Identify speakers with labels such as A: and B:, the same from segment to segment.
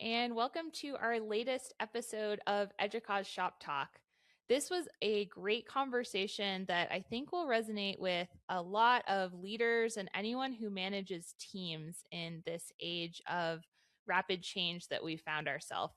A: and welcome to our latest episode of Educause Shop Talk. This was a great conversation that I think will resonate with a lot of leaders and anyone who manages teams in this age of rapid change that we found ourselves.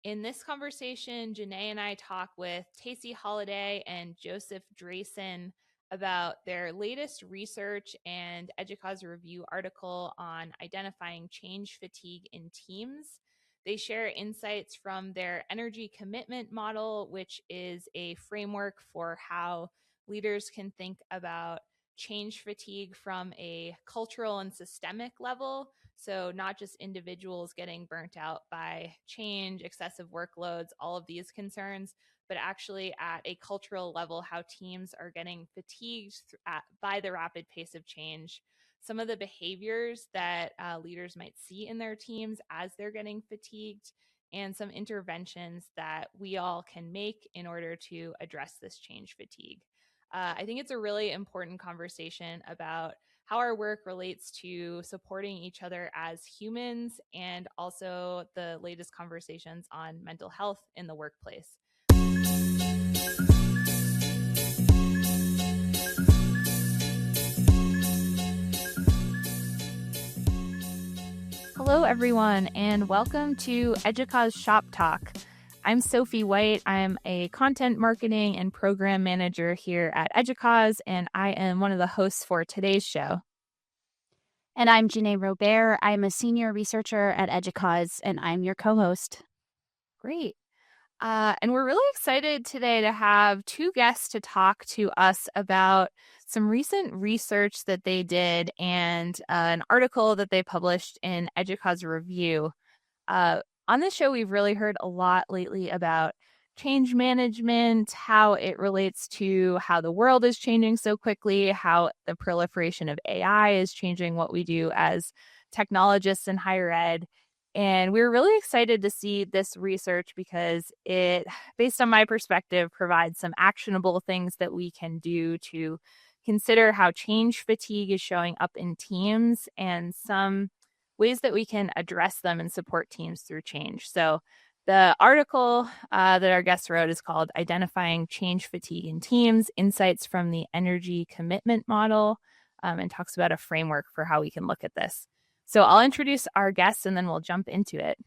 A: In this conversation, Jenay and I talk with Tacy, Holliday, and Joseph Drasin about their latest research and Educause review article on identifying change fatigue in teams. They share insights from their energy commitment model, which is a framework for how leaders can think about change fatigue from a cultural and systemic level. So, not just individuals getting burnt out by change, excessive workloads, all of these concerns, but actually at a cultural level, how teams are getting fatigued by the rapid pace of change. Some of the behaviors that leaders might see in their teams as they're getting fatigued, and some interventions that we all can make in order to address this change fatigue. I think it's a really important conversation about how our work relates to supporting each other as humans, and also the latest conversations on mental health in the workplace. Hello, everyone, and welcome to Educause Shop Talk. I'm Sophie White. I'm a content marketing and program manager here at Educause, and I am one of the hosts for today's show.
B: And I'm Jenay Robert. I'm a senior researcher at Educause, and I'm your co-host.
A: Great. And we're really excited today to have two guests to talk to us about some recent research that they did and an article that they published in Educause Review. On this show, we've really heard a lot lately about change management, how it relates to how the world is changing so quickly, how the proliferation of AI is changing what we do as technologists in higher ed. And we're really excited to see this research because it, based on my perspective, provides some actionable things that we can do to consider how change fatigue is showing up in teams and some ways that we can address them and support teams through change. So the article that our guest wrote is called Identifying Change Fatigue in Teams, Insights from the Energy Commitment Model, and talks about a framework for how we can look at this. So I'll introduce our guests and then we'll jump into it.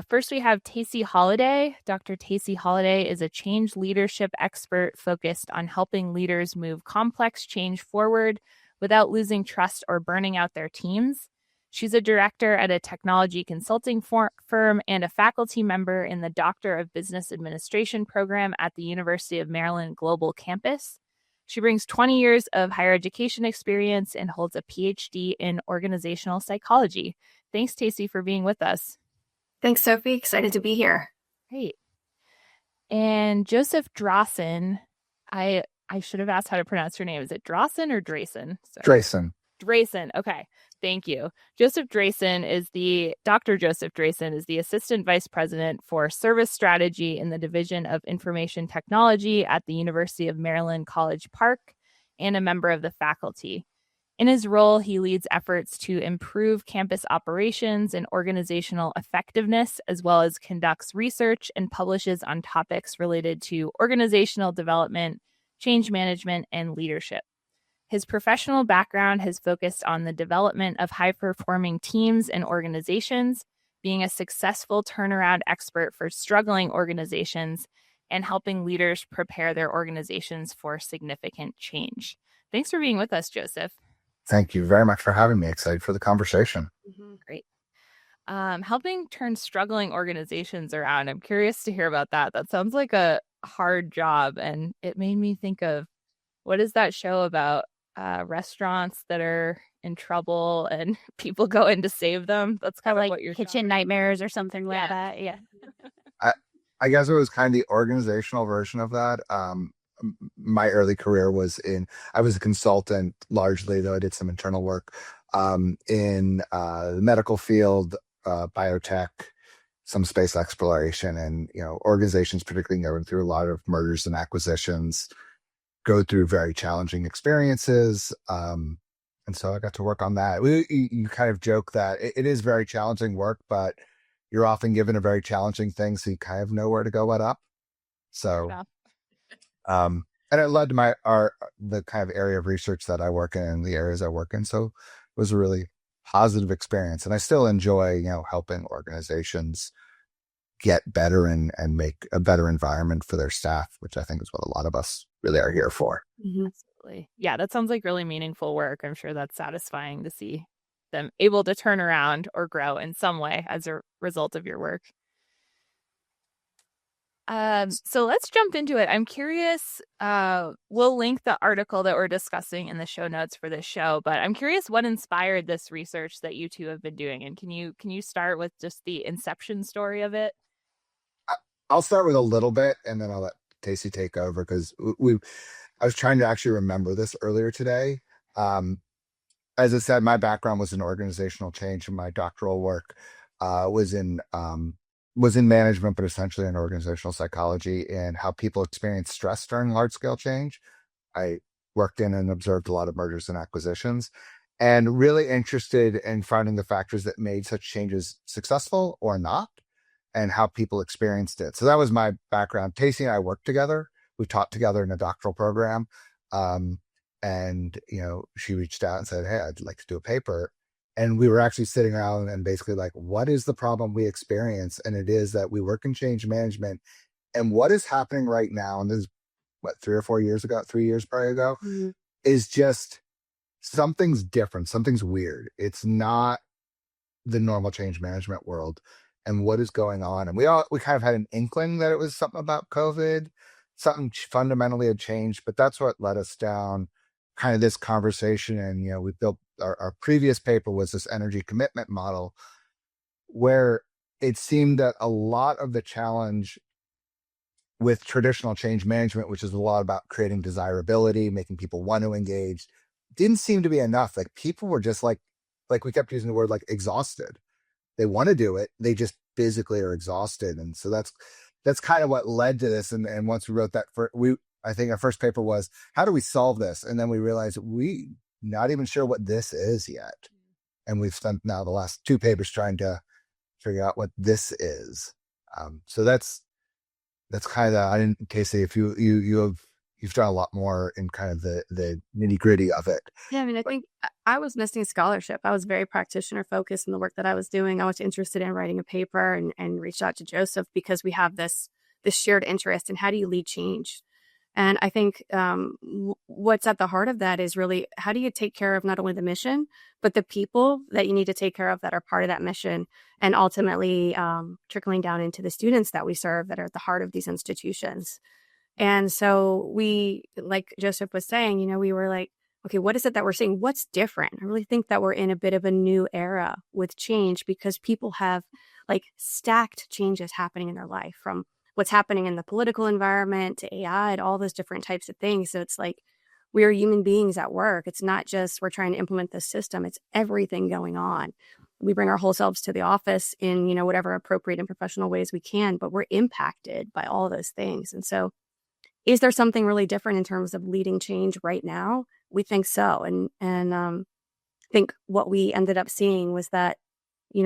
A: First, we have Tacy Holliday. Dr. Tacy Holliday is a change leadership expert focused on helping leaders move complex change forward without losing trust or burning out their teams. She's a director at a technology consulting firm and a faculty member in the Doctor of Business Administration program at the University of Maryland Global Campus. She brings 20 years of higher education experience and holds a PhD in organizational psychology. Thanks, Tacy, for being with us.
C: Thanks, Sophie. Excited to be here.
A: Great. And Joseph Drasin, I should have asked how to pronounce your name. Is it Drasin or Drasin?
D: Drasin.
A: Drasin. Okay. Thank you. Dr. Joseph Drasin is the Assistant Vice President for Service Strategy in the Division of Information Technology at the University of Maryland College Park and a member of the faculty. In his role, he leads efforts to improve campus operations and organizational effectiveness, as well as conducts research and publishes on topics related to organizational development, change management, and leadership. His professional background has focused on the development of high-performing teams and organizations, being a successful turnaround expert for struggling organizations, and helping leaders prepare their organizations for significant change. Thanks for being with us, Joseph.
D: Thank you very much for having me. Excited for the conversation.
A: Great. Helping turn struggling organizations around. I'm curious to hear about that. That sounds like a hard job, and it made me think of, what is that show about? Restaurants that are in trouble and people go in to save them. That's kind of
B: like
A: what you're
B: Kitchen Nightmares or something like that. Yeah.
D: I guess it was kind of the organizational version of that. My early career I was a consultant largely, though I did some internal work in the medical field, biotech, some space exploration, and organizations particularly going through a lot of mergers and acquisitions, go through very challenging experiences. And so I got to work on that. You kind of joke that it is very challenging work, but you're often given a very challenging thing, so you kind of know where to go what up.
A: Fair
D: So,
A: enough.
D: and it led to the kind of area of research that I work in and the areas I work in. So it was a really positive experience. And I still enjoy, helping organizations get better and make a better environment for their staff, which I think is what a lot of us really are here for.
C: Mm-hmm.
A: Absolutely. Yeah, that sounds like really meaningful work. I'm sure that's satisfying to see them able to turn around or grow in some way as a result of your work. So let's jump into it. I'm curious, we'll link the article that we're discussing in the show notes for this show, but I'm curious what inspired this research that you two have been doing. And can you start with just the inception story of it?
D: I'll start with a little bit and then I'll let Tacy take over because I was trying to actually remember this earlier today. Um, as I said, my background was in organizational change, and my doctoral work was in management, but essentially in organizational psychology and how people experience stress during large scale change. I worked in and observed a lot of mergers and acquisitions, and really interested in finding the factors that made such changes successful or not, and how people experienced it. So that was my background. Tacy and I worked together. We taught together in a doctoral program. Um, and, she reached out and said, "Hey, I'd like to do a paper." And we were actually sitting around and basically like, what is the problem we experience? And it is that we work in change management. And what is happening right now, and this is what, 3 or 4 years ago, 3 years probably ago,
C: Mm-hmm.
D: is just something's different. Something's weird. It's not the normal change management world and what is going on. And we kind of had an inkling that it was something about COVID, something fundamentally had changed, but that's what led us down kind of this conversation. And, we built our previous paper was this energy commitment model where it seemed that a lot of the challenge with traditional change management, which is a lot about creating desirability, making people want to engage, didn't seem to be enough. Like people were just like we kept using the word like exhausted. They want to do it, they just physically are exhausted. And so that's kind of what led to this. And once we wrote that I think our first paper was, how do we solve this? And then we realized we not even sure what this is yet. And we've spent now the last two papers trying to figure out what this is. So that's kind of, I didn't, Casey, if you've done a lot more in kind of the nitty gritty of it.
C: Yeah, I mean, I think I was missing scholarship. I was very practitioner focused in the work that I was doing. I was interested in writing a paper and reached out to Joseph because we have this shared interest in how do you lead change. And I think what's at the heart of that is really how do you take care of not only the mission, but the people that you need to take care of that are part of that mission, and ultimately trickling down into the students that we serve that are at the heart of these institutions. And so we, like Joseph was saying, we were like, okay, what is it that we're seeing? What's different? I really think that we're in a bit of a new era with change because people have like stacked changes happening in their life, from what's happening in the political environment to AI and all those different types of things. So it's like we are human beings at work. It's not just we're trying to implement this system. It's everything going on. We bring our whole selves to the office in, whatever appropriate and professional ways we can, but we're impacted by all those things. And so is there something really different in terms of leading change right now? We think so. And I think what we ended up seeing was that,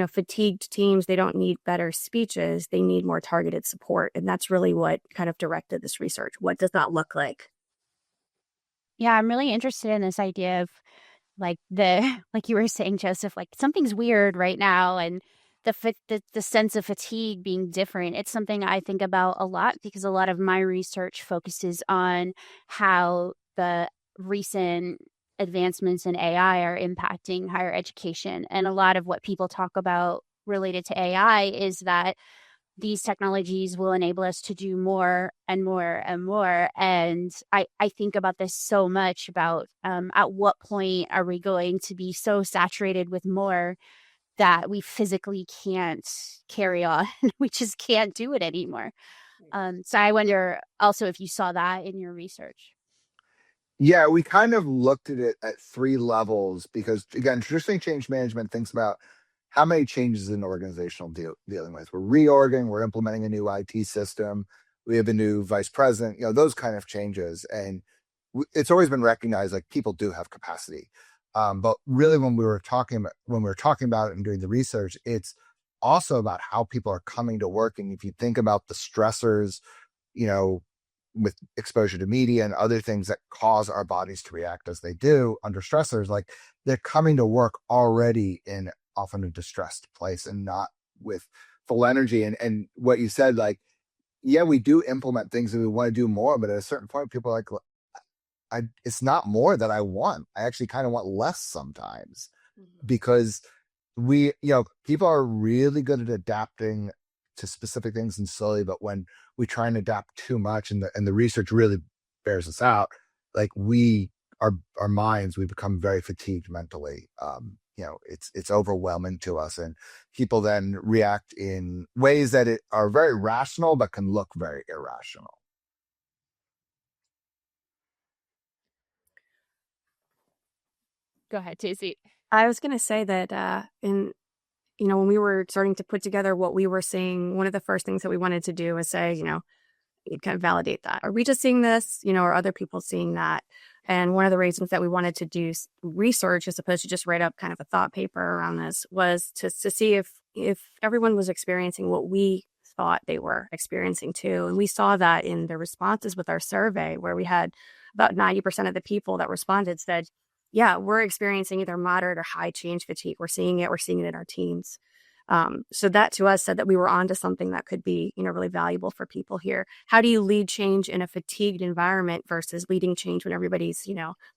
C: fatigued teams, they don't need better speeches. They need more targeted support. And that's really what kind of directed this research. What does that look like?
B: Yeah, I'm really interested in this idea of like like you were saying, Joseph, like something's weird right now, and the sense of fatigue being different. It's something I think about a lot because a lot of my research focuses on how the recent advancements in AI are impacting higher education. And a lot of what people talk about related to AI is that these technologies will enable us to do more and more and more. And I think about this so much about at what point are we going to be so saturated with more that we physically can't carry on. We just can't do it anymore. So I wonder also if you saw that in your research.
D: Yeah, we kind of looked at it at three levels because, again, traditionally change management thinks about how many changes an organizational dealing with. We're reorging, we're implementing a new IT system, we have a new vice president, those kind of changes. And it's always been recognized like people do have capacity. But really, when we were talking about it and doing the research, it's also about how people are coming to work. And if you think about the stressors, you know, with exposure to media and other things that cause our bodies to react as they do under stressors, like they're coming to work already in often a distressed place and not with full energy. And what you said, like, yeah, we do implement things and we want to do more, but at a certain point, people are like, it's not more that I want. I actually kind of want less sometimes because people are really good at adapting to specific things and slowly, but when we try and adapt too much and the research really bears us out, like our minds, we become very fatigued mentally. It's overwhelming to us, and people then react in ways that are very rational, but can look very irrational.
A: Go ahead, Tacy.
C: I was going to say that when we were starting to put together what we were seeing, one of the first things that we wanted to do was say, you kind of validate that. Are we just seeing this, or other people seeing that? And one of the reasons that we wanted to do research as opposed to just write up kind of a thought paper around this was to see if everyone was experiencing what we thought they were experiencing too. And we saw that in the responses with our survey, where we had about 90% of the people that responded said, yeah, we're experiencing either moderate or high change fatigue. We're seeing it in our teams. So that to us said that we were onto something that could be, really valuable for people here. How do you lead change in a fatigued environment versus leading change when everybody's,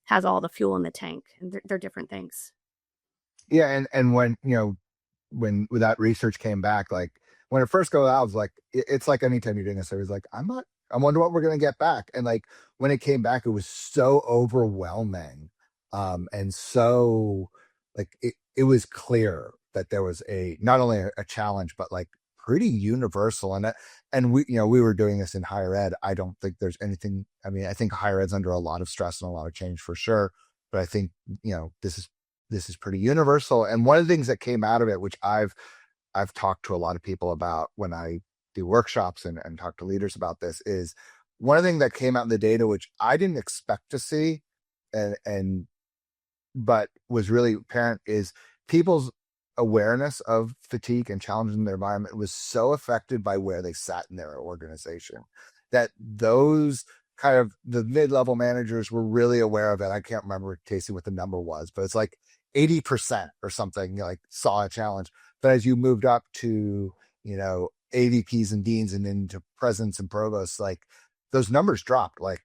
C: has all the fuel in the tank? And they're different things.
D: Yeah. And when that research came back, like when it first goes out, I was like, it's like anytime you're doing a survey, it's like, I wonder what we're going to get back. And like, when it came back, it was so overwhelming. And so like, it was clear that there was not only a challenge, but like pretty universal. And we were doing this in higher ed. I don't think there's anything, I think higher ed's under a lot of stress and a lot of change for sure. But I think, this is pretty universal. And one of the things that came out of it, which I've talked to a lot of people about when I do workshops and talk to leaders about this, is one of the things that came out in the data, which I didn't expect to see, but was really apparent, is people's awareness of fatigue and challenges in their environment was so affected by where they sat in their organization that those kind of the mid-level managers were really aware of it. I can't remember, Tacy, what the number was, but it's like 80% or something, like saw a challenge. But as you moved up to, AVPs and deans and into presidents and provosts, like those numbers dropped, like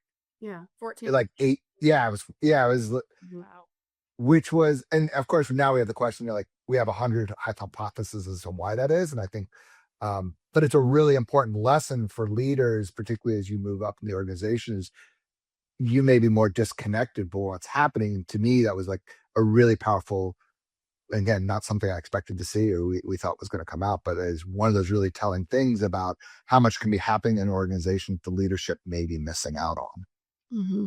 C: 14,
D: like 8. Yeah, it was
C: wow.
D: Which was, and of course now we have the question, like we have 100 hypotheses as to why that is. And I think, but it's a really important lesson for leaders, particularly as you move up in the organization, is you may be more disconnected, but what's happening. To me, that was like a really powerful, again, not something I expected to see or we thought was going to come out, but is one of those really telling things about how much can be happening in an organization the leadership may be missing out on.
C: Mm-hmm.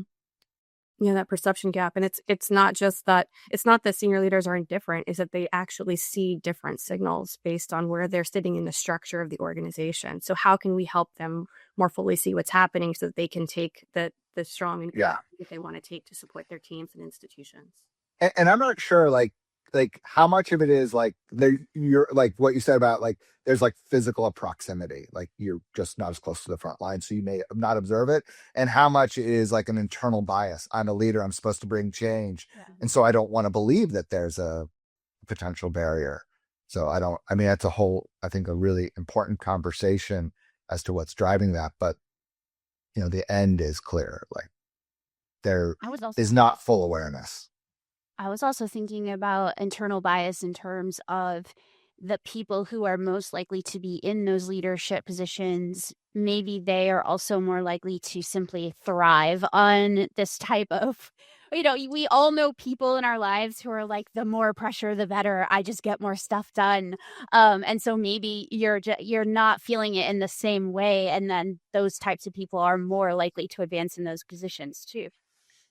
C: Yeah, that perception gap. And it's not just that, it's not that senior leaders are indifferent, is that they actually see different signals based on where they're sitting in the structure of the organization. So how can we help them more fully see what's happening so that they can take the strong that they want to take to support their teams and institutions?
D: And I'm not sure like how much of it is like you're like what you said about like there's like physical proximity, like you're just not as close to the front line, so you may not observe it, and how much is like an internal bias. I'm a leader, I'm supposed to bring change, and so I don't want to believe that there's a potential barrier. So that's a whole, I think, a really important conversation as to what's driving that. But the end is clear, like there is not full awareness.
B: I was also thinking about internal bias in terms of the people who are most likely to be in those leadership positions. Maybe they are also more likely to simply thrive on this type of, we all know people in our lives who are like, the more pressure, the better. I just get more stuff done. And so maybe you're not feeling it in the same way. And then those types of people are more likely to advance in those positions too.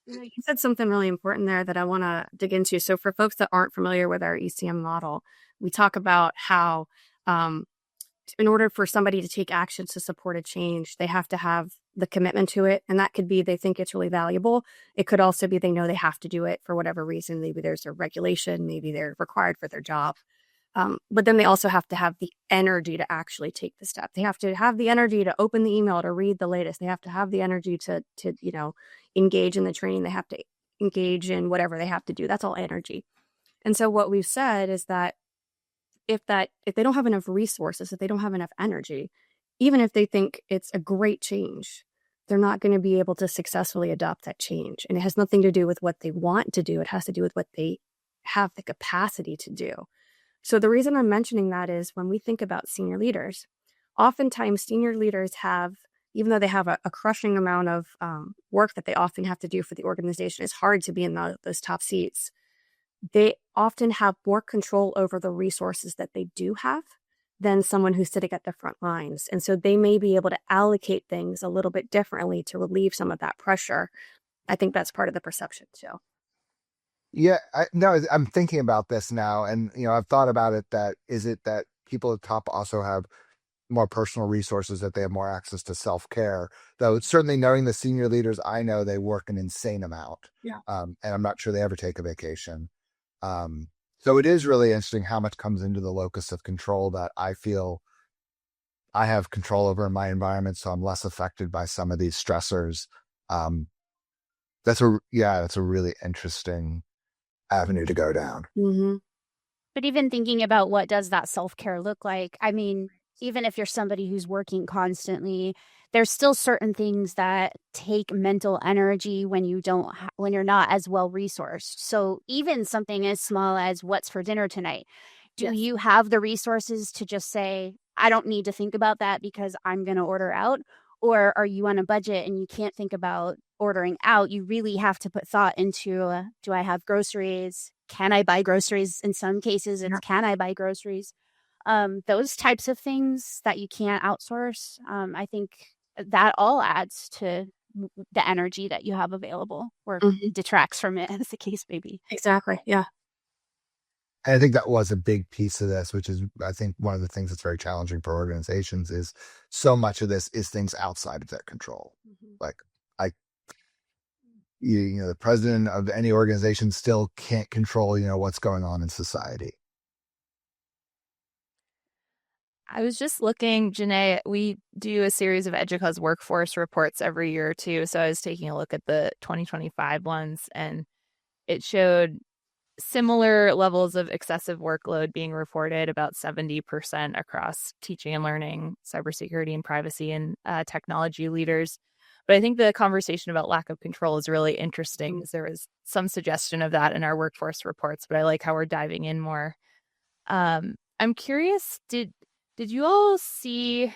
C: You said something really important there that I want to dig into. So for folks that aren't familiar with our ECM model, we talk about how in order for somebody to take action to support a change, they have to have the commitment to it. And that could be they think it's really valuable. It could also be they know they have to do it for whatever reason. Maybe there's a regulation, maybe they're required for their job. But then they also have to have the energy to actually take the step. They have to have the energy to open the email, to read the latest. They have to have the energy to engage in the training. They have to engage in whatever they have to do. That's all energy. And so what we've said is that if they don't have enough resources, if they don't have enough energy, even if they think it's a great change, they're not going to be able to successfully adopt that change. And it has nothing to do with what they want to do. It has to do with what they have the capacity to do. So the reason I'm mentioning that is when we think about senior leaders, oftentimes senior leaders have, even though they have a crushing amount of work that they often have to do for the organization, it's hard to be in those top seats. They often have more control over the resources that they do have than someone who's sitting at the front lines. And so they may be able to allocate things a little bit differently to relieve some of that pressure. I think that's part of the perception too.
D: Yeah, no, I'm thinking about this now, and I've thought about it. That is it that people at top also have more personal resources, that they have more access to self-care. Though certainly knowing the senior leaders I know, they work an insane amount.
C: Yeah.
D: And I'm not sure they ever take a vacation. So it is really interesting how much comes into the locus of control that I feel I have control over in my environment, so I'm less affected by some of these stressors. Um, that's a really interesting avenue to go down.
C: Mm-hmm.
B: But even thinking about what does that self-care look like? I mean, even if you're somebody who's working constantly, there's still certain things that take mental energy when when you're not as well resourced. So even something as small as what's for dinner tonight, do
C: Yes.
B: you have the resources to just say, I don't need to think about that because I'm going to order out? Or are you on a budget and you can't think about ordering out? You really have to put thought into, do I have groceries? Can I buy groceries? In some cases, it's can I buy groceries? Those types of things that you can't outsource. I think that all adds to the energy that you have available, or detracts from it, as the case may be.
C: Exactly. Yeah.
D: And I think that was a big piece of this, which is, I think, one of the things that's very challenging for organizations is so much of this is things outside of their control. Like, the president of any organization still can't control, what's going on in society.
A: I was just looking, Jenay, we do a series of EDUCAUSE workforce reports every year or two. So I was taking a look at the 2025 ones, and it showed similar levels of excessive workload being reported, about 70% across teaching and learning, cybersecurity and privacy, and technology leaders. But I think the conversation about lack of control is really interesting, because there was some suggestion of that in our workforce reports, but I like how we're diving in more. I'm curious, did you all see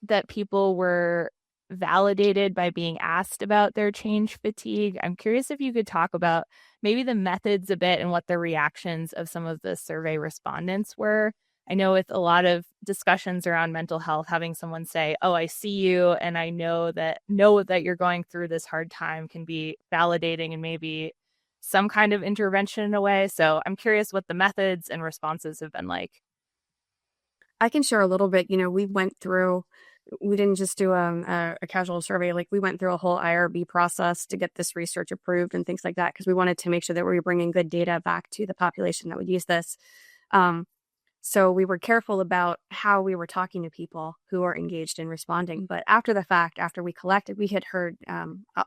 A: that people were validated by being asked about their change fatigue? I'm curious if you could talk about maybe the methods a bit and what the reactions of some of the survey respondents were. I know with a lot of discussions around mental health, having someone say, "Oh, I see you, and I know that you're going through this hard time," can be validating and maybe some kind of intervention in a way. So I'm curious what the methods and responses have been like.
C: I can share a little bit. We didn't just do a casual survey. Like, we went through a whole IRB process to get this research approved and things like that, because we wanted to make sure that we were bringing good data back to the population that would use this. So we were careful about how we were talking to people who are engaged in responding. But after the fact, after we collected, we had heard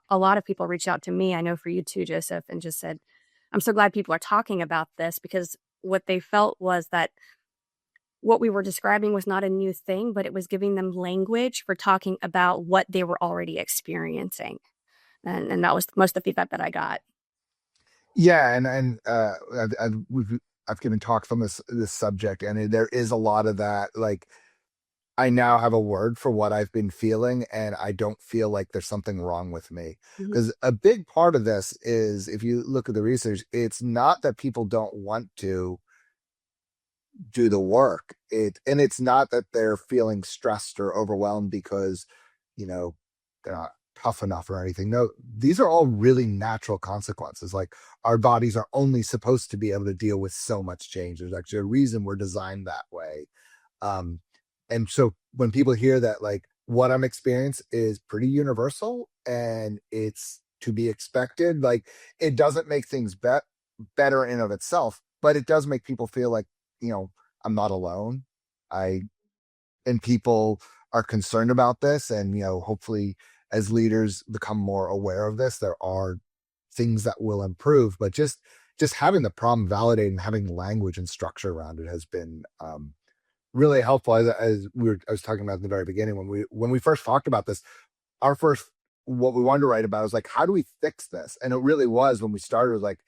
C: a lot of people reach out to me. I know for you too, Joseph, and just said, I'm so glad people are talking about this, because what they felt was that what we were describing was not a new thing, but it was giving them language for talking about what they were already experiencing. And that was most of the feedback that I got.
D: Yeah, and I've given talks on this subject, and there is a lot of that. Like, I now have a word for what I've been feeling, and I don't feel like there's something wrong with me. Because a big part of this is, if you look at the research, it's not that people don't want to do the work. And it's not that they're feeling stressed or overwhelmed because, they're not tough enough or anything. No, these are all really natural consequences. Like, our bodies are only supposed to be able to deal with so much change. There's actually a reason we're designed that way. And so when people hear that, like, what I'm experiencing is pretty universal and it's to be expected, like, it doesn't make things better in of itself, but it does make people feel like I'm not alone. I and people are concerned about this, and hopefully as leaders become more aware of this, there are things that will improve. But just having the problem validated and having language and structure around it has been really helpful. I was talking about in the very beginning, when we first talked about this, our first what we wanted to write about was like, how do we fix this? And it really was, when we started, was like,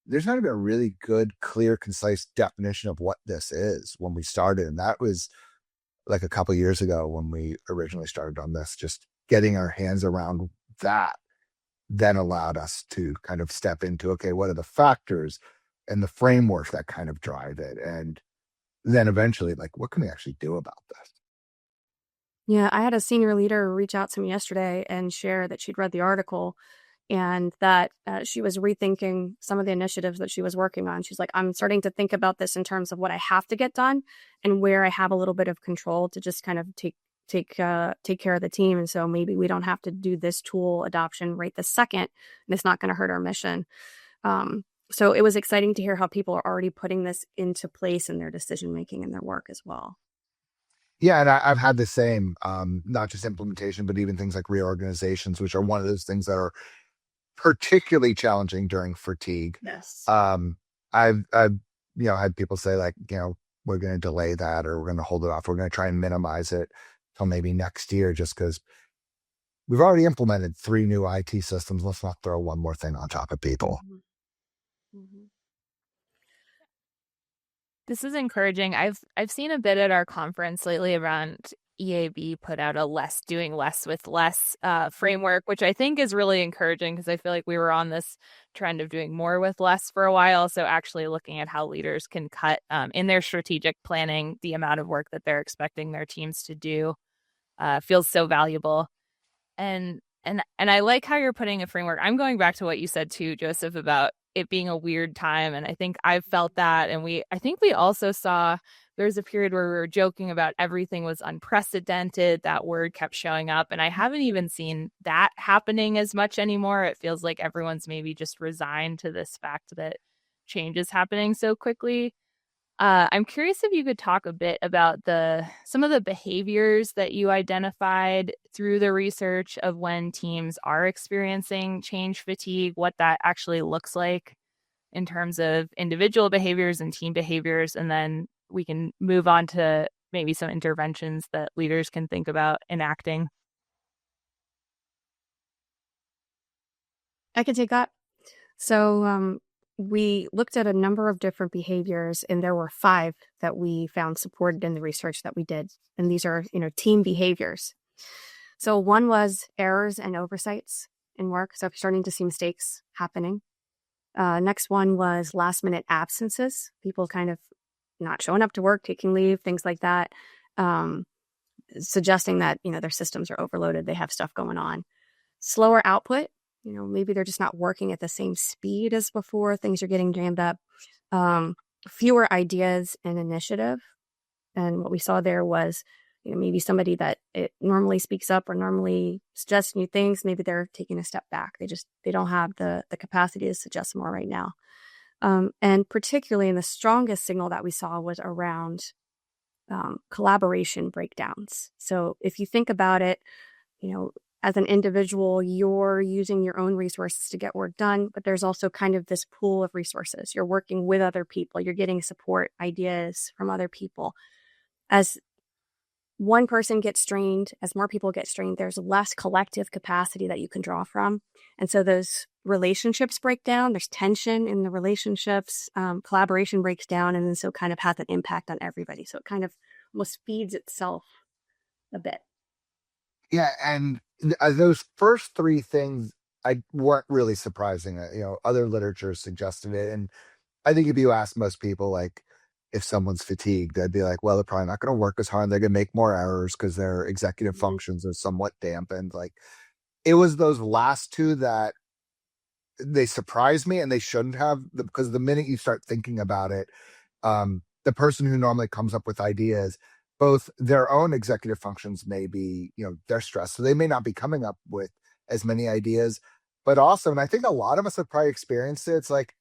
D: there's not even a really good, clear, concise definition of what this is when we started. And that was like a couple years ago when we originally started on this. Just getting our hands around that then allowed us to kind of step into, okay, what are the factors and the framework that kind of drive it? And then eventually, like, what can we actually do about this?
C: Yeah, I had a senior leader reach out to me yesterday and share that she'd read the article and that she was rethinking some of the initiatives that she was working on. She's like, I'm starting to think about this in terms of what I have to get done and where I have a little bit of control to just kind of take care of the team. And so maybe we don't have to do this tool adoption right this second, and it's not going to hurt our mission. So it was exciting to hear how people are already putting this into place in their decision making and their work as well.
D: Yeah, and I've had the same, not just implementation, but even things like reorganizations, which are one of those things that are particularly challenging during fatigue.
C: Yes.
D: I've had people say, like, we're going to delay that, or we're going to hold it off. We're going to try and minimize it till maybe next year, just because we've already implemented 3 new IT systems. Let's not throw one more thing on top of people.
C: Mm-hmm. Mm-hmm.
A: This is encouraging. I've seen a bit at our conference lately around EAB put out a doing less with less framework, which I think is really encouraging, because I feel like we were on this trend of doing more with less for a while. So actually looking at how leaders can cut in their strategic planning the amount of work that they're expecting their teams to do feels so valuable. And I like how you're putting a framework. I'm going back to what you said too, Joseph, about it being a weird time. And I think I've felt that. And I think we also saw there's a period where we were joking about everything was unprecedented. That word kept showing up. And I haven't even seen that happening as much anymore. It feels like everyone's maybe just resigned to this fact that change is happening so quickly. I'm curious if you could talk a bit about some of the behaviors that you identified through the research of when teams are experiencing change fatigue, what that actually looks like in terms of individual behaviors and team behaviors, and then we can move on to maybe some interventions that leaders can think about enacting.
C: I can take that. So we looked at a number of different behaviors, and there were 5 that we found supported in the research that we did. And these are, team behaviors. So one was errors and oversights in work. So if you're starting to see mistakes happening. Next one was last minute absences, people kind of not showing up to work, taking leave, things like that, suggesting that, their systems are overloaded, they have stuff going on. Slower output. Maybe they're just not working at the same speed as before. Things are getting jammed up. Fewer ideas and initiative. And what we saw there was, maybe somebody that it normally speaks up or normally suggests new things, maybe they're taking a step back. They don't have the capacity to suggest more right now. And particularly, in the strongest signal that we saw was around collaboration breakdowns. So if you think about it, as an individual, you're using your own resources to get work done, but there's also kind of this pool of resources. You're working with other people. You're getting support, ideas from other people. As one person gets strained, as more people get strained, there's less collective capacity that you can draw from. And so those relationships break down. There's tension in the relationships. Collaboration breaks down, and then so kind of has an impact on everybody. So it kind of almost feeds itself a bit.
D: Yeah, and those first 3 things I weren't really surprising. Other literature suggested it, and I think if you ask most people, like, if someone's fatigued, they'd be like, well, they're probably not going to work as hard. They're going to make more errors because their executive functions are somewhat dampened. Like, it was those last 2 that they surprised me, and they shouldn't have, because the minute you start thinking about it, the person who normally comes up with ideas, both their own executive functions may be, they're stressed. So they may not be coming up with as many ideas, but also, and I think a lot of us have probably experienced it, it's like,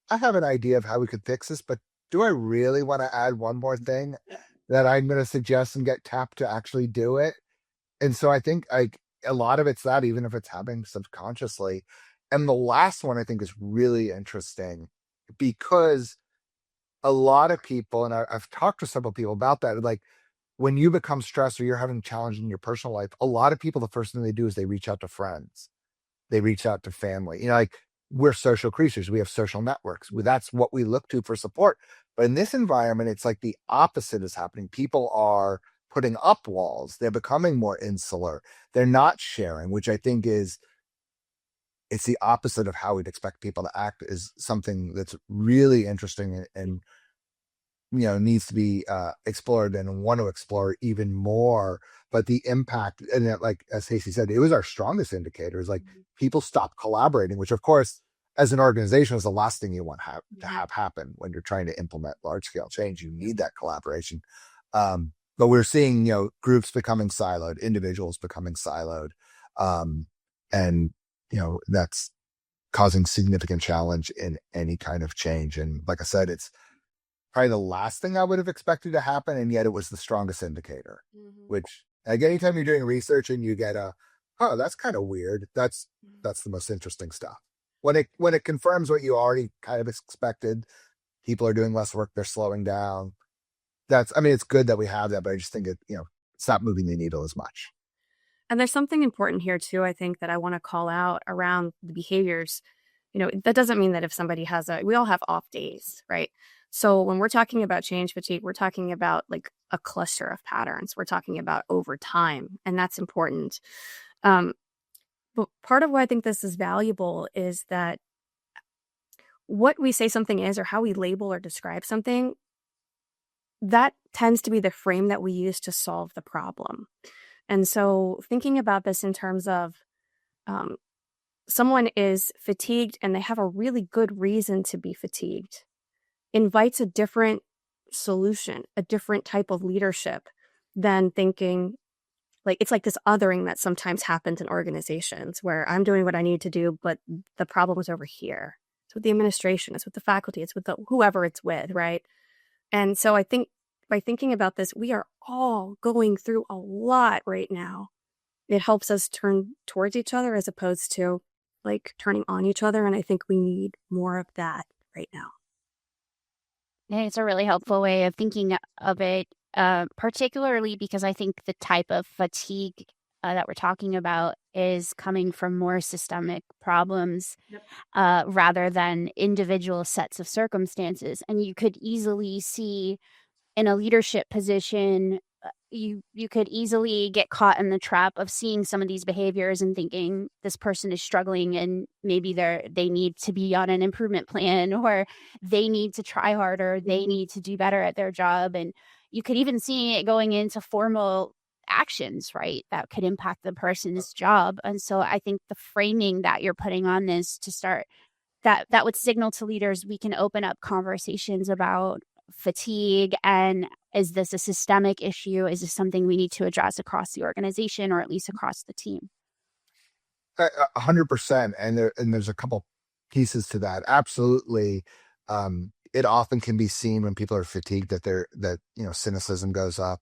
D: I have an idea of how we could fix this, but do I really want to add one more thing that I'm going to suggest and get tapped to actually do it? And so I think like a lot of it's that, even if it's happening subconsciously. And the last one I think is really interesting because a lot of people, and I've talked to several people about that, like when you become stressed or you're having a challenge in your personal life, a lot of people, the first thing they do is they reach out to friends, they reach out to family. Like we're social creatures, we have social networks. That's what we look to for support. But in this environment, it's like the opposite is happening. People are putting up walls, they're becoming more insular, they're not sharing, which I think is it's the opposite of how we'd expect people to act, is something that's really interesting and needs to be explored and want to explore even more. But the impact, and like as Tacy said, it was our strongest indicator, is like people stop collaborating, which of course as an organization is the last thing you want to have happen when you're trying to implement large scale change. You need that collaboration. But we're seeing groups becoming siloed, individuals becoming siloed, and that's causing significant challenge in any kind of change. And like I said, it's probably the last thing I would have expected to happen, and yet it was the strongest indicator. Which, like, anytime you're doing research and you get oh, that's kind of weird, that's the most interesting stuff. When it confirms what you already kind of expected, people are doing less work, they're slowing down. It's good that we have that, but I just think it's not moving the needle as much.
C: And there's something important here too, I think, that I want to call out around the behaviors. That doesn't mean that if somebody we all have off days, right? So when we're talking about change fatigue, we're talking about like a cluster of patterns. We're talking about over time, and that's important. But part of why I think this is valuable is that what we say something is, or how we label or describe something, that tends to be the frame that we use to solve the problem. And so thinking about this in terms of someone is fatigued and they have a really good reason to be fatigued, invites a different solution, a different type of leadership than thinking like it's like this othering that sometimes happens in organizations where I'm doing what I need to do, but the problem is over here. It's with the administration, it's with the faculty, it's with whoever it's with, right? And so I think by thinking about this, we are all going through a lot right now. It helps us turn towards each other as opposed to like turning on each other. And I think we need more of that right now.
B: I think it's a really helpful way of thinking of it, particularly because I think the type of fatigue that we're talking about is coming from more systemic problems rather than individual sets of circumstances. And you could easily see in a leadership position, you could easily get caught in the trap of seeing some of these behaviors and thinking this person is struggling and maybe they need to be on an improvement plan, or they need to try harder, they need to do better at their job. And you could even see it going into formal actions, right, that could impact the person's job. And so I think the framing that you're putting on this to start that would signal to leaders we can open up conversations about fatigue, and is this a systemic issue? Is this something we need to address across the organization or at least across the team?
D: 100%. And there's a couple pieces to that. Absolutely. It often can be seen when people are fatigued that cynicism goes up,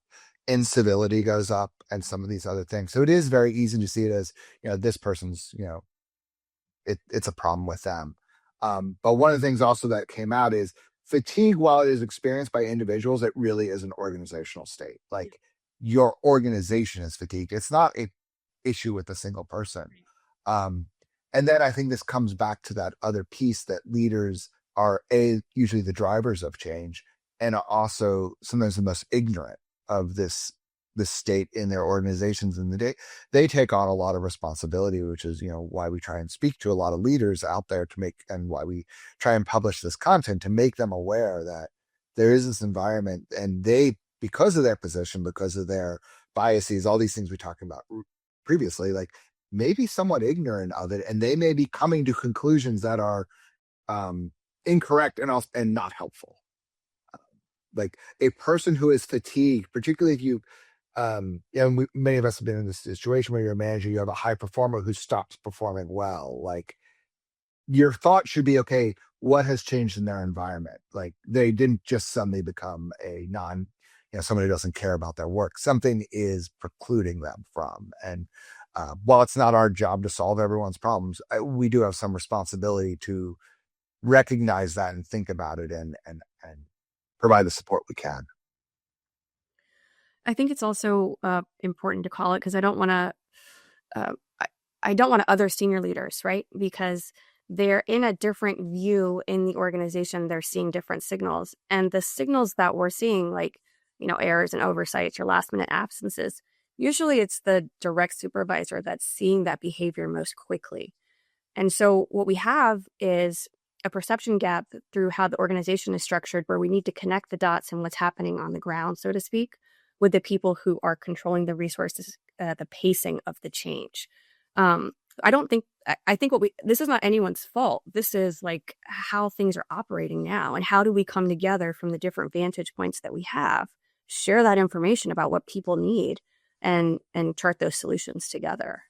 D: incivility goes up, and some of these other things. So it is very easy to see it as, this person's, it's a problem with them. But one of the things also that came out is fatigue, while it is experienced by individuals, it really is an organizational state. Like your organization is fatigued. It's not a issue with a single person. And then I think this comes back to that other piece that leaders are usually the drivers of change, and are also sometimes the most ignorant of this state in their organizations. And they take on a lot of responsibility, which is why we try and speak to a lot of leaders out there and why we try and publish this content, to make them aware that there is this environment, and they, because of their position, because of their biases, all these things we talked about previously, like maybe somewhat ignorant of it, and they may be coming to conclusions that are incorrect and not helpful. Like a person who is fatigued, particularly if you many of us have been in this situation where you're a manager, you have a high performer who stops performing well. Like your thought should be, okay, what has changed in their environment? Like they didn't just suddenly become a somebody who doesn't care about their work. Something is precluding them from. And while it's not our job to solve everyone's problems, we do have some responsibility to recognize that and think about it and provide the support we can.
C: I think it's also important to call it because uh, I don't want to other senior leaders, right? Because they're in a different view in the organization. They're seeing different signals, and the signals that we're seeing, like errors and oversights, your last minute absences. Usually, it's the direct supervisor that's seeing that behavior most quickly. And so, what we have is a perception gap through how the organization is structured, where we need to connect the dots and what's happening on the ground, so to speak, with the people who are controlling the resources, the pacing of the change. I don't think, I think this is not anyone's fault. This is like how things are operating now. And how do we come together from the different vantage points that we have, share that information about what people need and chart those solutions together.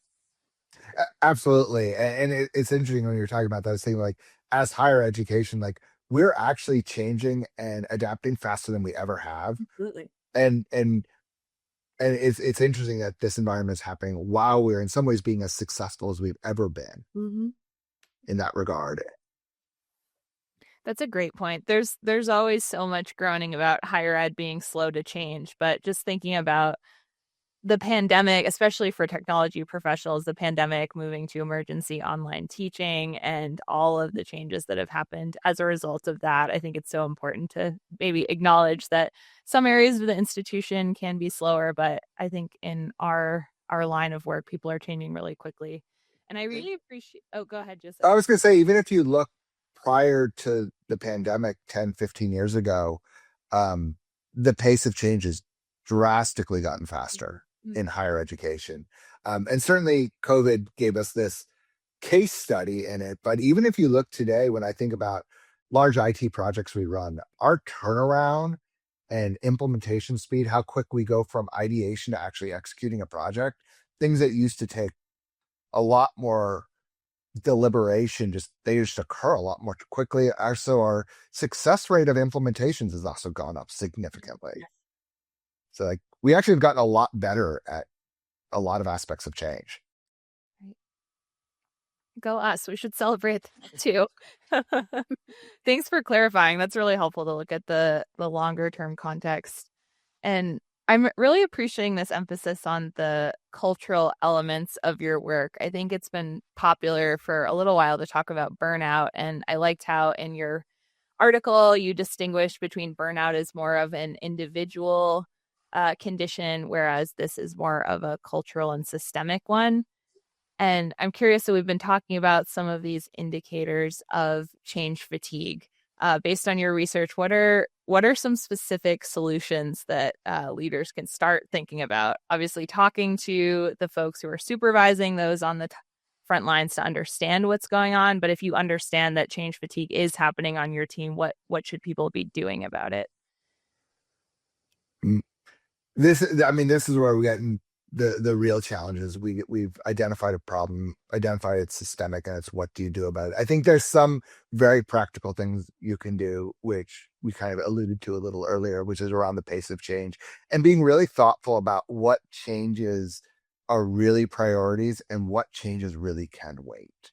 D: Absolutely. And it's interesting when you're talking about that. I was thinking, like, as higher education, like we're actually changing and adapting faster than we ever have.
C: Absolutely.
D: And it's interesting that this environment is happening while we're in some ways being as successful as we've ever been in that regard.
A: That's a great point. There's always so much groaning about higher ed being slow to change, but just thinking about the pandemic, especially for technology professionals, the pandemic moving to emergency online teaching and all of the changes that have happened as a result of that, I think it's so important to maybe acknowledge that some areas of the institution can be slower, but I think in our line of work, people are changing really quickly. And I really appreciate, oh, go ahead, Joseph.
D: I was going to say, even if you look prior to the pandemic 10, 15 years ago, the pace of change has drastically gotten faster in higher education. And certainly COVID gave us this case study in it. But even if you look today, when I think about large IT projects we run, our turnaround and implementation speed, how quick we go from ideation to actually executing a project, things that used to take a lot more deliberation, they just occur a lot more quickly. Also, our success rate of implementations has also gone up significantly. So like we actually have gotten a lot better at a lot of aspects of change.
A: Go us. We should celebrate that too. Thanks for clarifying. That's really helpful to look at the longer term context. And I'm really appreciating this emphasis on the cultural elements of your work. I think it's been popular for a little while to talk about burnout. And I liked how in your article you distinguished between burnout as more of an individual condition, whereas this is more of a cultural and systemic one. And I'm curious, so we've been talking about some of these indicators of change fatigue. Based on your research, what are some specific solutions that leaders can start thinking about? Obviously, talking to the folks who are supervising those on the front lines to understand what's going on. But if you understand that change fatigue is happening on your team, what should people be doing about it?
D: This is where we get in the real challenges. We've identified a problem, identified it's systemic, and it's what do you do about it. I think there's some very practical things you can do, which we kind of alluded to a little earlier, which is around the pace of change and being really thoughtful about what changes are really priorities and what changes really can wait.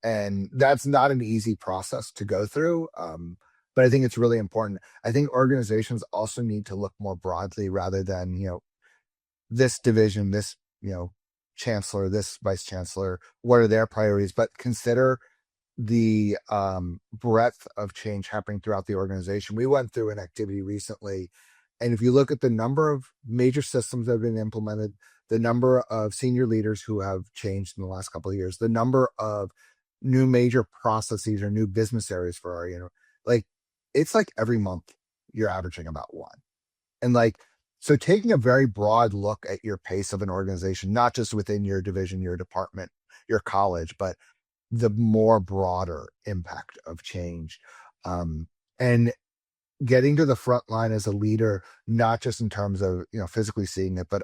D: And that's not an easy process to go through. But I think it's really important. I think organizations also need to look more broadly rather than, this division, this, chancellor, this vice chancellor, what are their priorities, but consider the breadth of change happening throughout the organization. We went through an activity recently, and if you look at the number of major systems that have been implemented, the number of senior leaders who have changed in the last couple of years, the number of new major processes or new business areas for our, like it's like every month you're averaging about one. And so taking a very broad look at your pace of an organization, not just within your division, your department, your college, but the more broader impact of change. And getting to the front line as a leader, not just in terms of, physically seeing it, but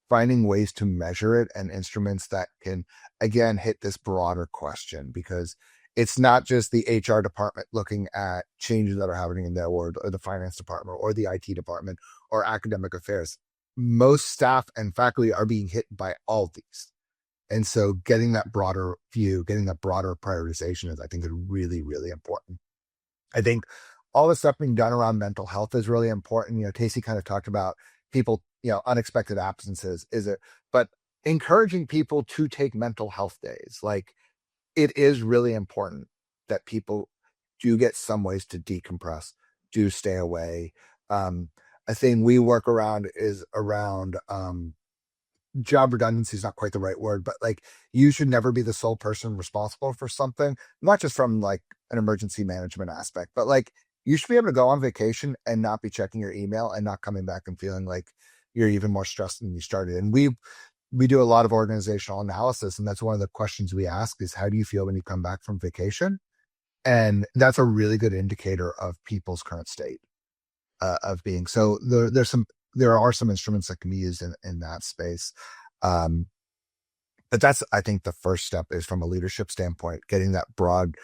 D: finding ways to measure it and instruments that can, again, hit this broader question, because it's not just the HR department looking at changes that are happening in their world, or the finance department, or the IT department, or academic affairs. Most staff and faculty are being hit by all of these. And so getting that broader view, getting that broader prioritization is, I think, is really, really important. I think all the stuff being done around mental health is really important. Tacy kind of talked about people, unexpected absences, but encouraging people to take mental health days. Like, it is really important that people do get some ways to decompress, do stay away. A thing we work around is around, job redundancy is not quite the right word, but like, you should never be the sole person responsible for something, not just from like an emergency management aspect, but like, you should be able to go on vacation and not be checking your email and not coming back and feeling like you're even more stressed than you started. And we do a lot of organizational analysis, and that's one of the questions we ask is, how do you feel when you come back from vacation? And that's a really good indicator of people's current state of being. So there are some instruments that can be used in that space. But that's, I think, the first step is, from a leadership standpoint, getting that broad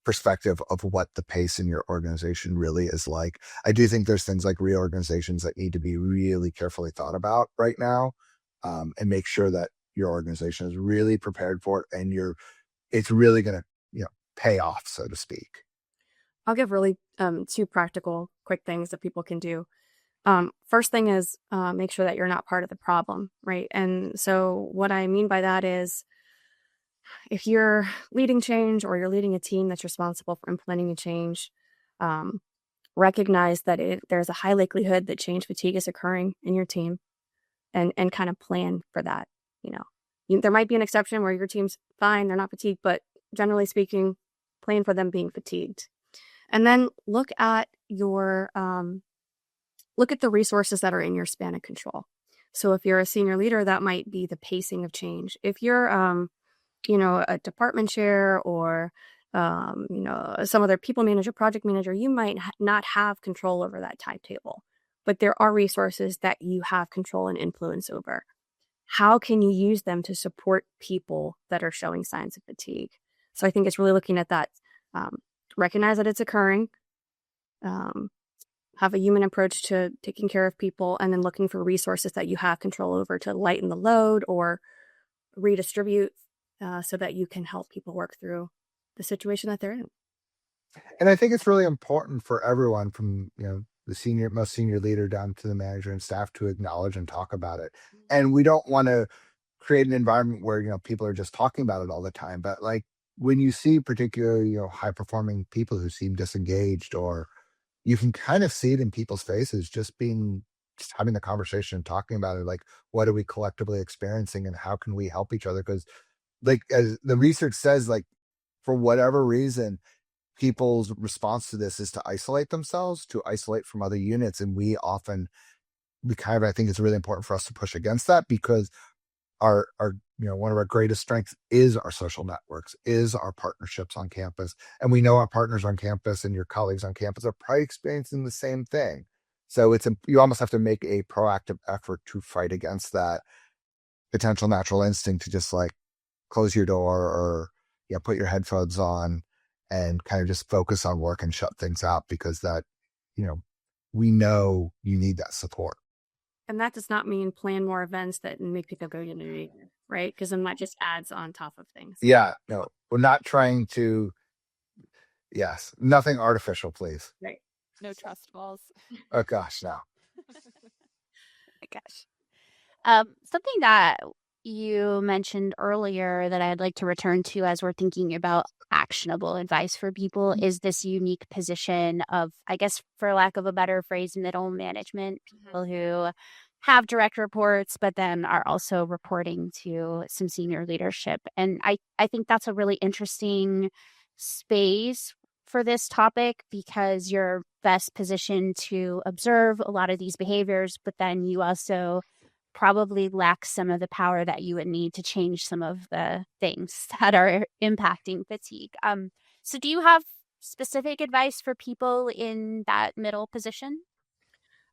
D: perspective of what the pace in your organization really is like. I do think there's things like reorganizations that need to be really carefully thought about right now, and make sure that your organization is really prepared for it, and it's really going to, pay off, so to speak.
C: I'll give really two practical, quick things that people can do. First thing is make sure that you're not part of the problem, right? And so what I mean by that is, if you're leading change, or you're leading a team that's responsible for implementing a change, recognize that there's a high likelihood that change fatigue is occurring in your team, and kind of plan for that. There might be an exception where your team's fine, they're not fatigued, but generally speaking, plan for them being fatigued. And then look at the resources that are in your span of control. So if you're a senior leader, that might be the pacing of change. If you're a department chair, or some other people manager, project manager, you might not have control over that timetable, but there are resources that you have control and influence over. How can you use them to support people that are showing signs of fatigue? So I think it's really looking at that. Recognize that it's occurring, have a human approach to taking care of people, and then looking for resources that you have control over to lighten the load or redistribute, so that you can help people work through the situation that they're in.
D: And I think it's really important for everyone, from the most senior leader down to the manager and staff, to acknowledge and talk about it. And we don't want to create an environment where people are just talking about it all the time. But like, when you see particularly high performing people who seem disengaged, or you can kind of see it in people's faces, just having the conversation and talking about it, like, what are we collectively experiencing and how can we help each other? Because, like, as the research says, like, for whatever reason, people's response to this is to isolate themselves, to isolate from other units. And I think it's really important for us to push against that, because our one of our greatest strengths is our social networks, is our partnerships on campus. And we know our partners on campus and your colleagues on campus are probably experiencing the same thing. So you almost have to make a proactive effort to fight against that potential natural instinct to just like close your door, or put your headphones on and kind of just focus on work and shut things out, because we know you need that support.
C: And that does not mean plan more events that make people go unity, right? Because then that just adds on top of things.
D: Yeah, no, we're not trying to. Yes, nothing artificial, please.
C: Right.
A: No trust falls.
D: Oh gosh, no.
B: My gosh. Something that you mentioned earlier that I'd like to return to as we're thinking about actionable advice for people is this unique position of, I guess, for lack of a better phrase, middle management, people who have direct reports, but then are also reporting to some senior leadership. And I think that's a really interesting space for this topic, because you're best positioned to observe a lot of these behaviors, but then you also probably lack some of the power that you would need to change some of the things that are impacting fatigue. So do you have specific advice for people in that middle position?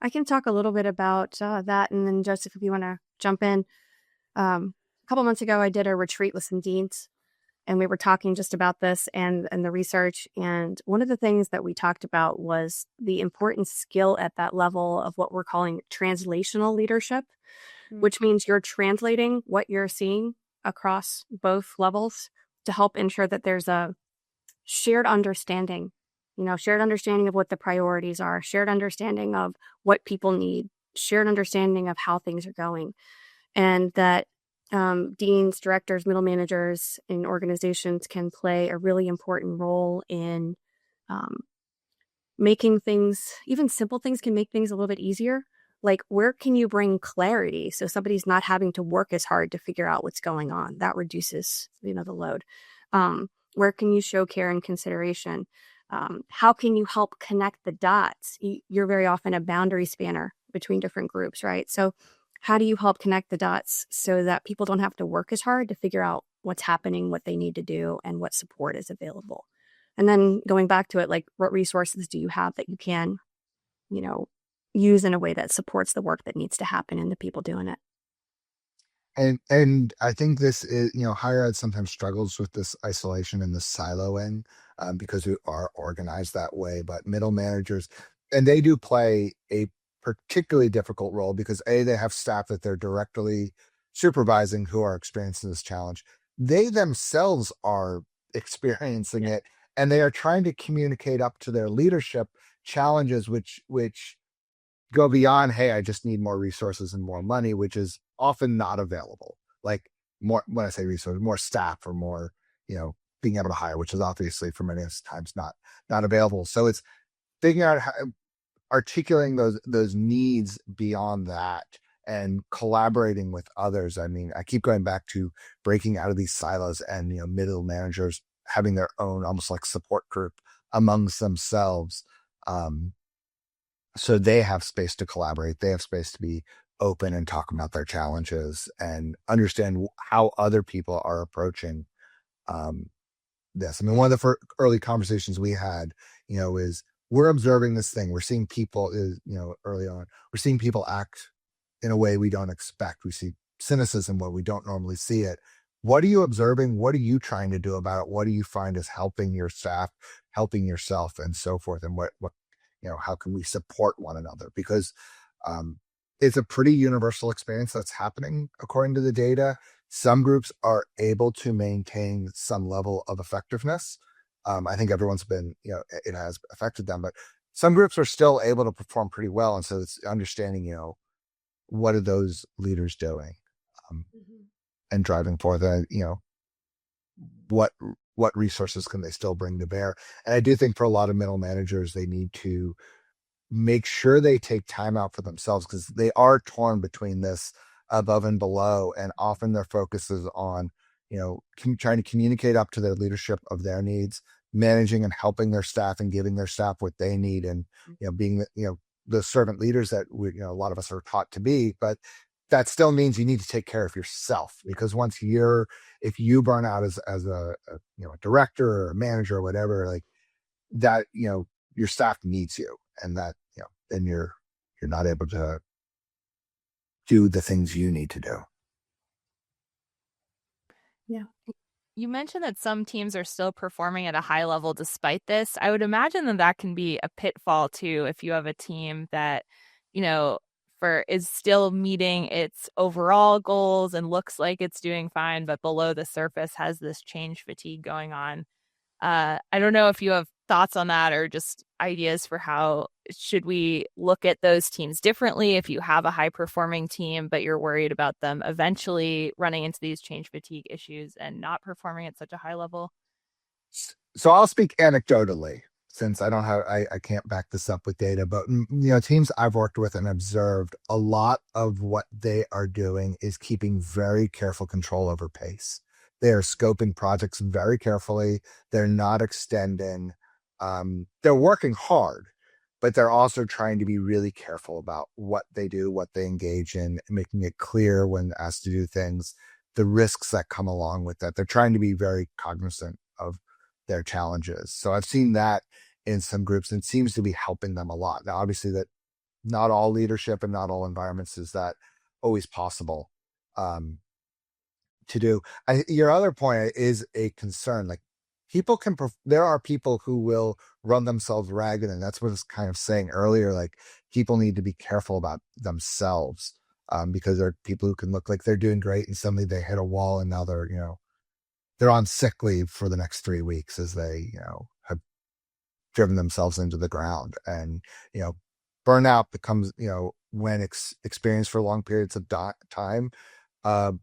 C: I can talk a little bit about that, and then Joseph, if you want to jump in. A couple months ago, I did a retreat with some deans, and we were talking just about this and the research. And one of the things that we talked about was the important skill at that level of what we're calling translational leadership, which means you're translating what you're seeing across both levels to help ensure that there's a shared understanding, shared understanding of what the priorities are, shared understanding of what people need, shared understanding of how things are going. And that deans, directors, middle managers in organizations can play a really important role in making things, even simple things can make things a little bit easier. Like, where can you bring clarity so somebody's not having to work as hard to figure out what's going on? That reduces, the load. Where can you show care and consideration? How can you help connect the dots? You're very often a boundary spanner between different groups, right? So how do you help connect the dots so that people don't have to work as hard to figure out what's happening, what they need to do, and what support is available? And then going back to it, like, what resources do you have that you can, use in a way that supports the work that needs to happen and the people doing it?
D: And I think this is, higher ed sometimes struggles with this isolation and the siloing, because we are organized that way. But middle managers, and they do play a particularly difficult role because they have staff that they're directly supervising who are experiencing this challenge. They themselves are experiencing it, and they are trying to communicate up to their leadership challenges, which go beyond, hey, I just need more resources and more money, which is often not available. Like, more, when I say resources, more staff or more, being able to hire, which is obviously for many times not available. So it's figuring out how, articulating those needs beyond that and collaborating with others. I mean, I keep going back to breaking out of these silos and, middle managers having their own almost like support group amongst themselves. So they have space to collaborate. They have space to be open and talk about their challenges and understand how other people are approaching this. I mean, one of the early conversations we had, is we're observing this thing. We're seeing people early on, we're seeing people act in a way we don't expect. We see cynicism where we don't normally see it. What are you observing? What are you trying to do about it? What do you find is helping your staff, helping yourself, and so forth? And what how can we support one another? Because it's a pretty universal experience that's happening according to the data. Some groups are able to maintain some level of effectiveness. I think everyone's been, it has affected them, but some groups are still able to perform pretty well. And so it's understanding, what are those leaders doing, and driving forth, what resources can they still bring to bear? And I do think for a lot of middle managers, they need to make sure they take time out for themselves because they are torn between this above and below. And often their focus is on, trying to communicate up to their leadership of their needs, managing and helping their staff and giving their staff what they need. And, being, the servant leaders that we, a lot of us are taught to be, but that still means you need to take care of yourself, because if you burn out as a director or a manager or whatever, like that, your staff needs you, and that, then you're not able to do the things you need to do.
C: Yeah.
A: You mentioned that some teams are still performing at a high level despite this. I would imagine that can be a pitfall too if you have a team that, is still meeting its overall goals and looks like it's doing fine, but below the surface has this change fatigue going on. I don't know if you have thoughts on that or just ideas for how should we look at those teams differently if you have a high performing team, but you're worried about them eventually running into these change fatigue issues and not performing at such a high level.
D: So I'll speak anecdotally since I can't back this up with data, but teams I've worked with and observed, a lot of what they are doing is keeping very careful control over pace. They are scoping projects very carefully. They're not extending. They're working hard, but they're also trying to be really careful about what they do, what they engage in, making it clear when asked to do things, the risks that come along with that. They're trying to be very cognizant of their challenges. So I've seen that in some groups, and it seems to be helping them a lot. Now, obviously, that not all leadership and not all environments is that always possible um, to do. Your other point is a concern. Like people can, there are people who will run themselves ragged, and that's what I was kind of saying earlier. Like people need to be careful about themselves because there are people who can look like they're doing great, and suddenly they hit a wall, and now they're they're on sick leave for the next 3 weeks as they have driven themselves into the ground. And burnout becomes when experienced for long periods of time uh,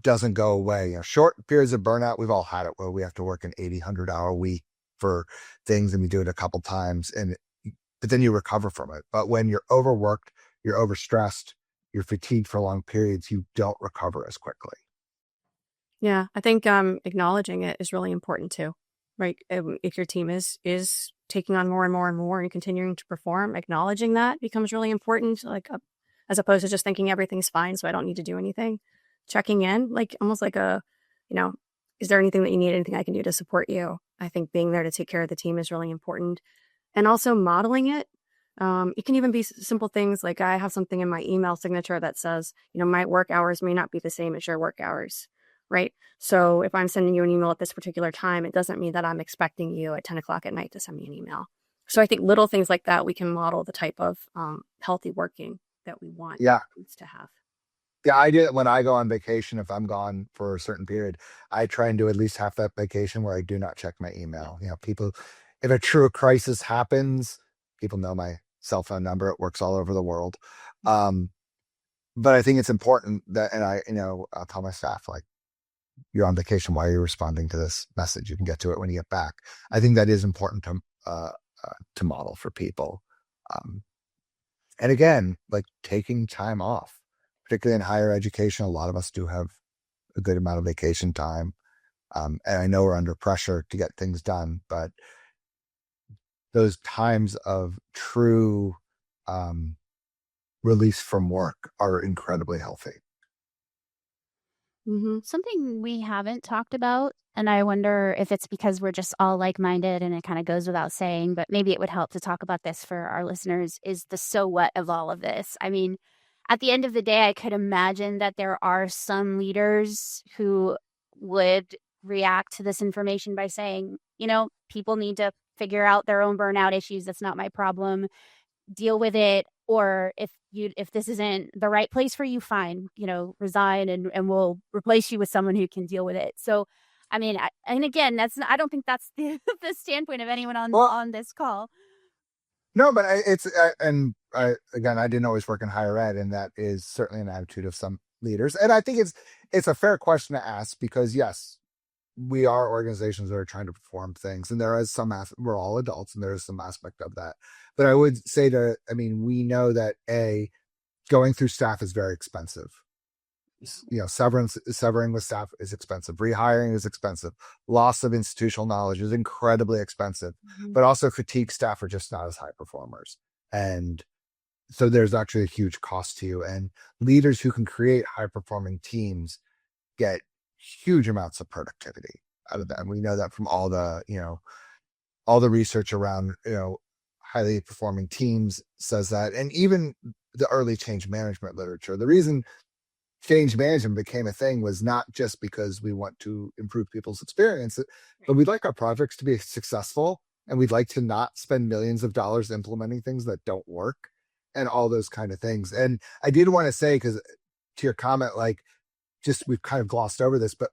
D: doesn't go away. Short periods of burnout, we've all had it, where we have to work an 80, 100-hour week for things, and we do it a couple times, but then you recover from it. But when you're overworked, you're overstressed, you're fatigued for long periods, you don't recover as quickly.
C: Yeah, I think acknowledging it is really important too, right? If your team is taking on more and more and more and continuing to perform, acknowledging that becomes really important. Like as opposed to just thinking everything's fine, so I don't need to do anything. Checking in, like almost like is there anything that you need? Anything I can do to support you? I think being there to take care of the team is really important, and also modeling it. It can even be simple things like I have something in my email signature that says, my work hours may not be the same as your work hours. Right. So if I'm sending you an email at this particular time, it doesn't mean that I'm expecting you at 10 o'clock at night to send me an email. So I think little things like that, we can model the type of healthy working that we want
D: Yeah.
C: to have.
D: Yeah, I do it when I go on vacation. If I'm gone for a certain period, I try and do at least half that vacation where I do not check my email. People, if a true crisis happens, people know my cell phone number. It works all over the world. But I think it's important that, and I'll tell my staff, like, you're on vacation. Why are you responding to this message? You can get to it when you get back. I think that is important to model for people. And again, like taking time off, particularly in higher education, a lot of us do have a good amount of vacation time. And I know we're under pressure to get things done, but those times of true release from work are incredibly healthy.
B: Mm-hmm. Something we haven't talked about, and I wonder if it's because we're just all like-minded and it kind of goes without saying, but maybe it would help to talk about this for our listeners, is the so what of all of this. I mean, at the end of the day, I could imagine that there are some leaders who would react to this information by saying, people need to figure out their own burnout issues. That's not my problem. Deal with it. Or if this isn't the right place for you, fine, resign and we'll replace you with someone who can deal with it. So, I mean, and again, I don't think that's the standpoint of anyone on this call.
D: No, but again, I didn't always work in higher ed, and that is certainly an attitude of some leaders. And I think it's a fair question to ask because yes, we are organizations that are trying to perform things, and there is we're all adults, and there is some aspect of that. But I would say we know that going through staff is very expensive. Severing with staff is expensive. Rehiring is expensive. Loss of institutional knowledge is incredibly expensive. Mm-hmm. But also fatigued staff are just not as high performers. And so there's actually a huge cost to you. And leaders who can create high performing teams get huge amounts of productivity out of that. And we know that from all the research around, highly performing teams says that. And even the early change management literature, the reason change management became a thing was not just because we want to improve people's experience, but we'd like our projects to be successful, and we'd like to not spend millions of dollars implementing things that don't work and all those kind of things. And I did want to say, because to your comment, like, just we've kind of glossed over this, but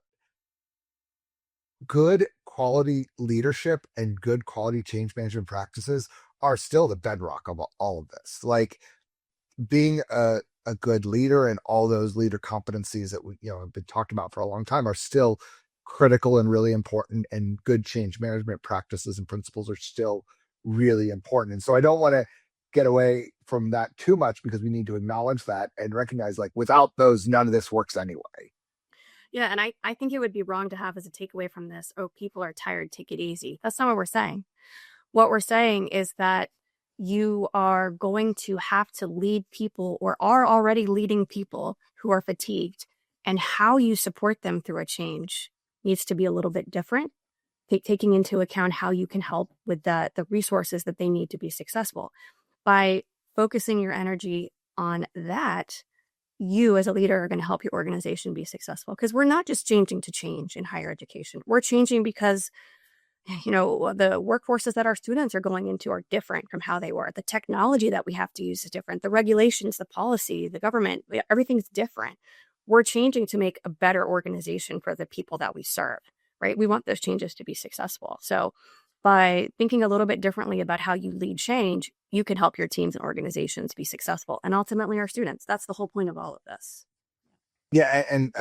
D: good quality leadership and good quality change management practices are still the bedrock of all of this. Like being a good leader and all those leader competencies that we have been talked about for a long time are still critical and really important, and good change management practices and principles are still really important. And so I don't want to get away from that too much, because we need to acknowledge that and recognize, like, without those, none of this works anyway.
C: Yeah, and I think it would be wrong to have as a takeaway from this, oh, people are tired, take it easy. That's not what we're saying. What we're saying is that you are going to have to lead people, or are already leading people who are fatigued, and how you support them through a change needs to be a little bit different, taking into account how you can help with the resources that they need to be successful. By focusing your energy on that, you as a leader are going to help your organization be successful. Because we're not just changing to change in higher education. We're changing because, the workforces that our students are going into are different from how they were. The technology that we have to use is different. The regulations, the policy, the government, everything's different. We're changing to make a better organization for the people that we serve, right? We want those changes to be successful. So by thinking a little bit differently about how you lead change, you can help your teams and organizations be successful, and ultimately our students. That's the whole point of all of this.
D: Yeah, and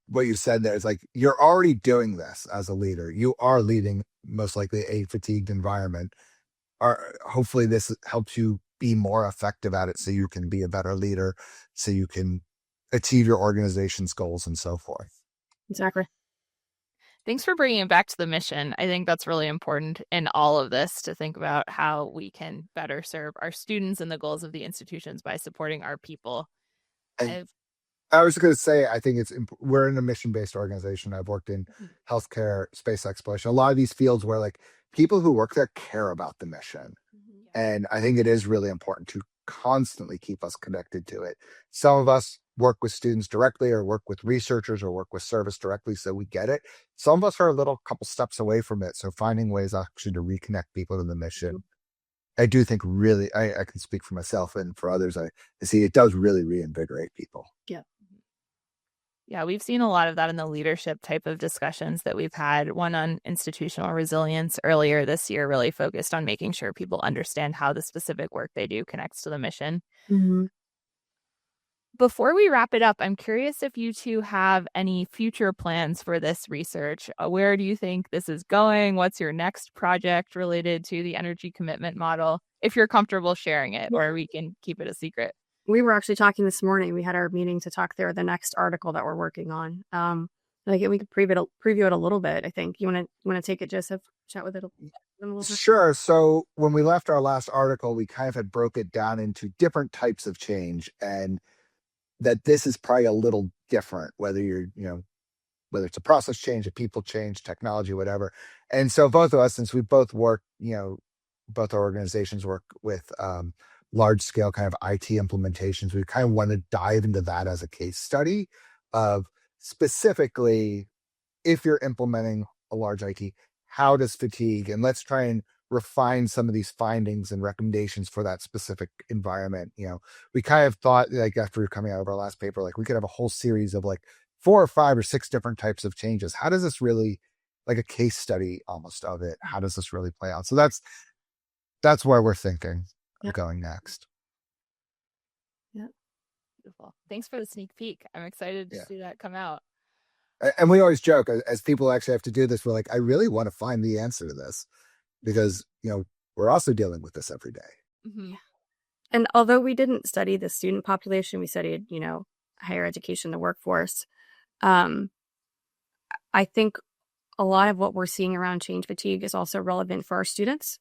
D: what you said there is like you're already doing this as a leader. You are leading most likely a fatigued environment. Hopefully this helps you be more effective at it so you can be a better leader, so you can achieve your organization's goals and so forth.
C: Exactly.
A: Thanks for bringing it back to the mission. I think that's really important in all of this, to think about how we can better serve our students and the goals of the institutions by supporting our people.
D: And I was going to say, I think we're in a mission-based organization. I've worked in healthcare, space exploration, a lot of these fields where like people who work there care about the mission. And I think it is really important to constantly keep us connected to it. Some of us work with students directly or work with researchers or work with service directly, so we get it. Some of us are a couple steps away from it. So finding ways actually to reconnect people to the mission, I do think really, I can speak for myself and for others. I see it does really reinvigorate people.
C: Yeah.
A: Yeah, we've seen a lot of that in the leadership type of discussions that we've had. One on institutional resilience earlier this year really focused on making sure people understand how the specific work they do connects to the mission.
C: Mm-hmm.
A: Before we wrap it up, I'm curious if you two have any future plans for this research. Where do you think this is going? What's your next project related to the energy commitment model? If you're comfortable sharing it, or we can keep it a secret.
C: We were actually talking this morning. We had our meeting to talk through the next article that we're working on. We could preview it a little bit. I think you want to take it, Joseph. Chat with it a little bit.
D: Sure. So when we left our last article, we kind of had broke it down into different types of change, and that this is probably a little different, whether whether it's a process change, a people change, technology, whatever. And so both of us, since we both work, both our organizations work with large scale kind of IT implementations, we kind of want to dive into that as a case study of specifically, if you're implementing a large IT, how does fatigue, and let's try and refine some of these findings and recommendations for that specific environment. We kind of thought, like, after coming out of our last paper, like we could have a whole series of like 4 or 5 or 6 different types of changes. How does this really, like a case study almost of it, how does this really play out? So that's where we're thinking of going next.
A: Yeah. Beautiful. Thanks for the sneak peek. I'm excited to see that come out.
D: And we always joke, as people actually have to do this, we're like, I really want to find the answer to this, because we're also dealing with this every day.
A: Mm-hmm.
C: And although we didn't study the student population, we studied higher education, the workforce. I think a lot of what we're seeing around change fatigue is also relevant for our students.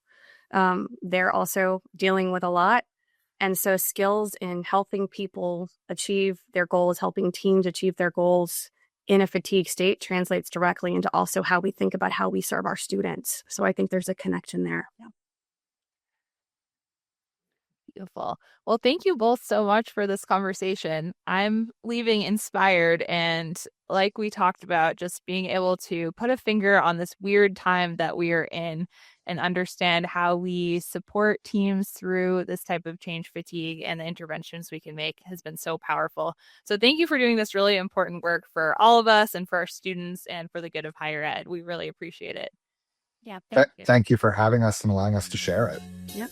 C: They're also dealing with a lot, and so skills in helping people achieve their goals, helping teams achieve their goals in a fatigue state, translates directly into also how we think about how we serve our students. So I think there's a connection there. Yeah.
A: Beautiful. Well, thank you both so much for this conversation. I'm leaving inspired, and like we talked about, just being able to put a finger on this weird time that we are in and understand how we support teams through this type of change fatigue and the interventions we can make has been so powerful. So thank you for doing this really important work for all of us and for our students and for the good of higher ed. We really appreciate it.
B: Yeah.
D: Thank you for having us and allowing us to share it.
C: Yep.